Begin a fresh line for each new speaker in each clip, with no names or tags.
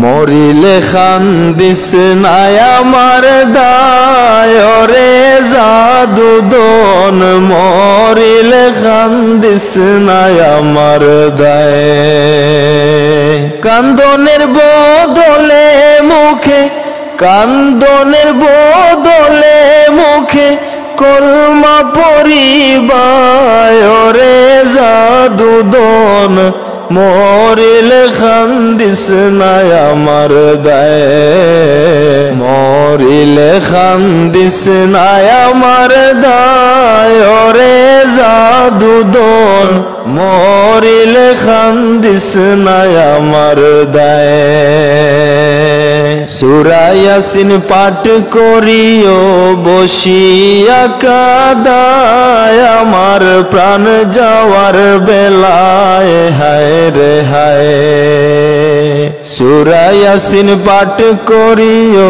মরিলে খান্দিস নাই আমার দায় রে জাদুদন মরিলে খান্দিস নাই আমার দায় কান্দনের বদলে মুখে কান্দনের বদলে মুখে কলমা পরিবায় রে জাদুদন মরিলে খান্দিস নাই আমার দায় মরিলে খান্দিস নাই আমার দায় রে জাদুদন মরিলে খান্দিস নাই আমার দায় সূরা ইয়াসিন পাঠ করিও বসিয়া কাদায় আমার প্রাণ যাওয়ার বেলায় হায় রে হায় সূরা ইয়াসিন পাঠ করিও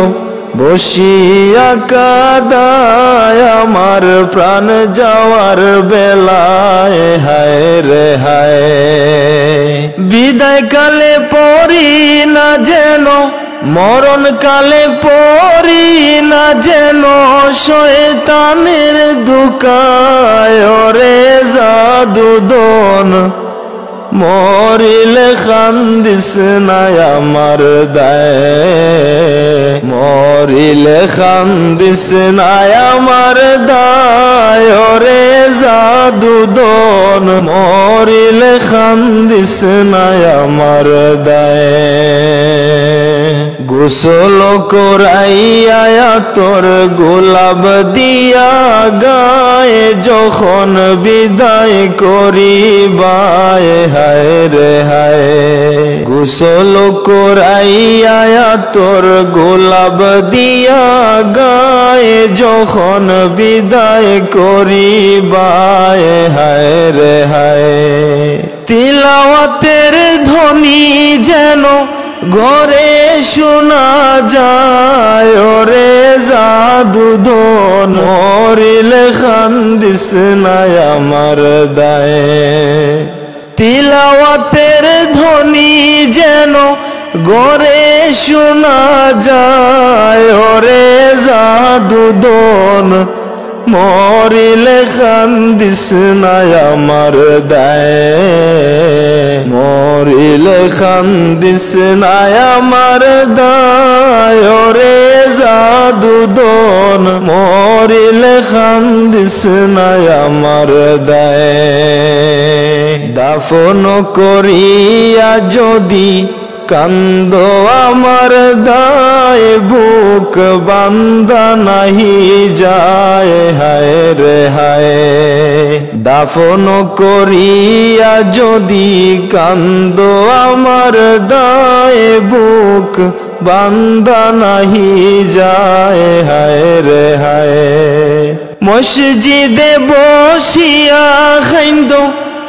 বসিয়া কাদায় আমার প্রাণ যাওয়ার বেলায় হায় রে হায় বিদায় কালে পড়ি না যেন মরণ কালে পড়ি না যেন শয়তানের ধোঁকায় রে জাদুদন মরিলে খান্দিস নাই আমার দায় মরিলে খান্দিস নাই আমার দায় রে জাদুদন মরিলে খান্দিস নাই আমার দায় গোসল করাইয়া তোর গোলাপ দিয়া গায়ে যখন বিদায় করিবায় হায় রে হায় গোসল করাইয়া তোর গোলাপ দিয়া গায়ে যখন বিদায় করিবায় হায় রে হায় তিলাওয়াতের ধ্বনি যেন ঘরে শোনা যায় রে জাদুদন মরিলে খান্দিস নাই আমার দায় তিলাওয়াতের ধ্বনি যেন ঘরে শোনা যায় রে জাদুদন মরিলে খান্দিস নাই আমার দায় মরিলে খান্দিস নাই আমার দায় রে জাদুদন মরিলে খান্দিস নাই আমার দায় দাফন করিয়া যদি কান্দ আমার দায় বুক বান্দা নাহি যায় হায় রে হায় দাফন করিয়া যদি কান্দ আমার দায় বুক বান্দা নাহি যায় হায় রে হায় মসজিদে বসিয়া খাইন্দ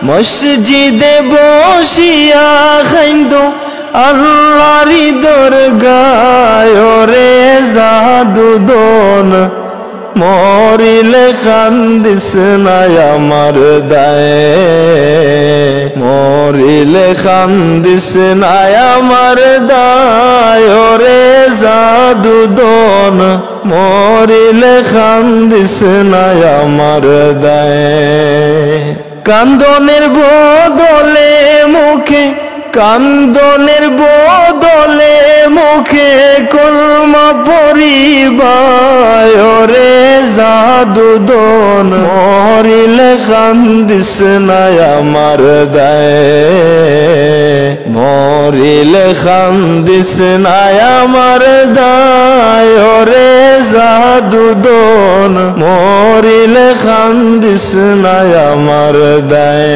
মসজিদে বসিয়া খাইন্দ আল্লাহরি দরগায় রে জাদুদন মরিলে খান্দিস নাই আমার দায় মরিলে খান্দিস নাই আমার দায় রে জাদুদন মরিলে খান্দিস নাই আমার দায় কান্দনের বদলে মুখে কান্দনের বদলে মুখে কলমা পরিবায় রে জাদুদন মরিলে খান্দিস নাই আমার দায় মরিলে খান্দিস নাই আমার দায় রে জাদুদন মরিলে খান্দিস নাই আমার দায়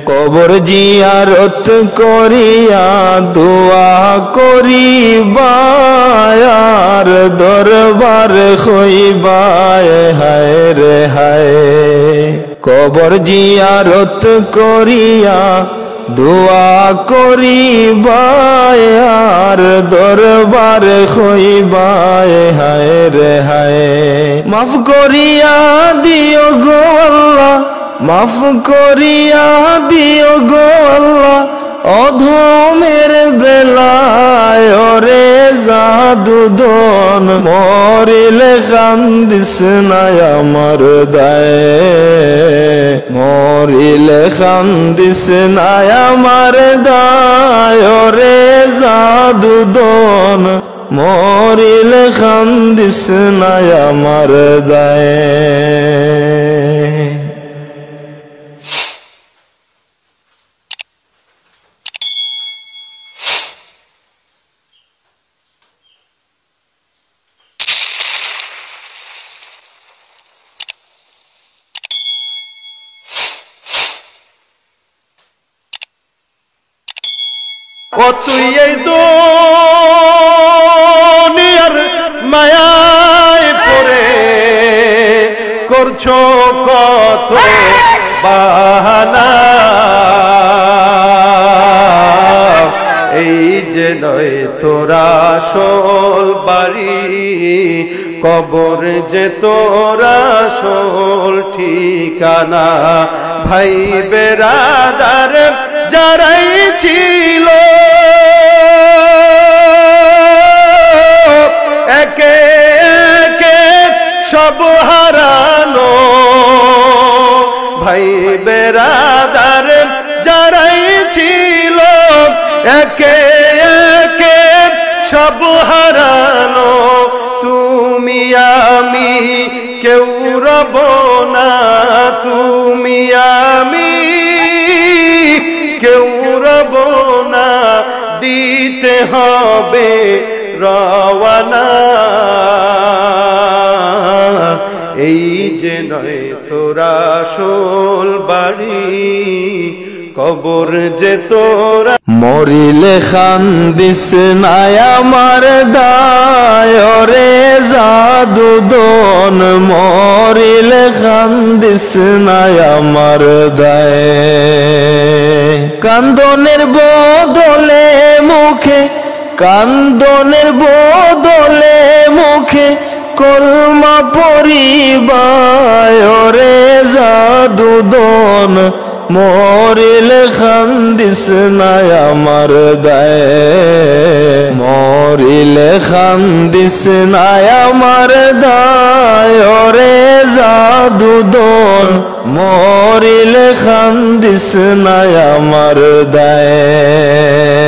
কবর জিয়ারত করিয়া দোয়া করিবায়ার দরবার হইবায় হায় রে হায় কবর জিয়ারত করিয়া দোয়া করিবায়ার দরবার হইবায় হায় রে হায় মাফ করিয়া দিও গো আল্লাহ মাফ করিয়া দিও গো আল্লাহ অধমের বেলা জাদুদন মরিলে কান্দিস না আমার দায়ে মরিলে কান্দিস না আমার দায় রে জাদুদন মরিলে কান্দিস না আমার দায়ে
ও তুই এই দুনিয়ার মায়ায় পড়ে করছো কত বাহানা এই যে নয় তোরা আসল বাড়ি কবর যে তোরা আসল ঠিকানা ভাই বেরাদার যারাই ছিল একে একে সব হারানো ভাই বেরাদার যারাই ছিল একে একে সব হারানো তুমি আমি কেউ রব না তুমি আমি কেউ রব না দিতে হবে রওয়ানা এই যে নয় তোরা আসল বাড়ি কবর যে তোরা
মরিলে কান্দিস না আমার দায় রে জাদুদন মরিলে কান্দিস না আমার দায়ে কান্দনের বদলে মুখে কান্দনের বদলে মুখে কলমা পরিবায় রে জাদুদন মরিলে কান্দিস না আমার দায়ে মরিলে কান্দিস না আমার দায় রে জাদুদন মরিলে কান্দিস না আমার দায়ে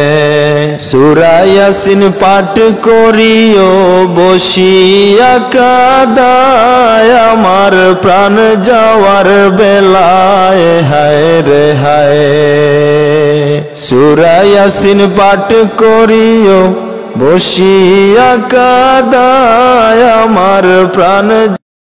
সূরা ইয়াসিন পাঠ করিও বসিয়া কাদায় আমার প্রাণ যাওয়ার বেলায় হায় রে হায় সূরা ইয়াসিন পাঠ করিও বসিয়া কাদায় আমার প্রাণ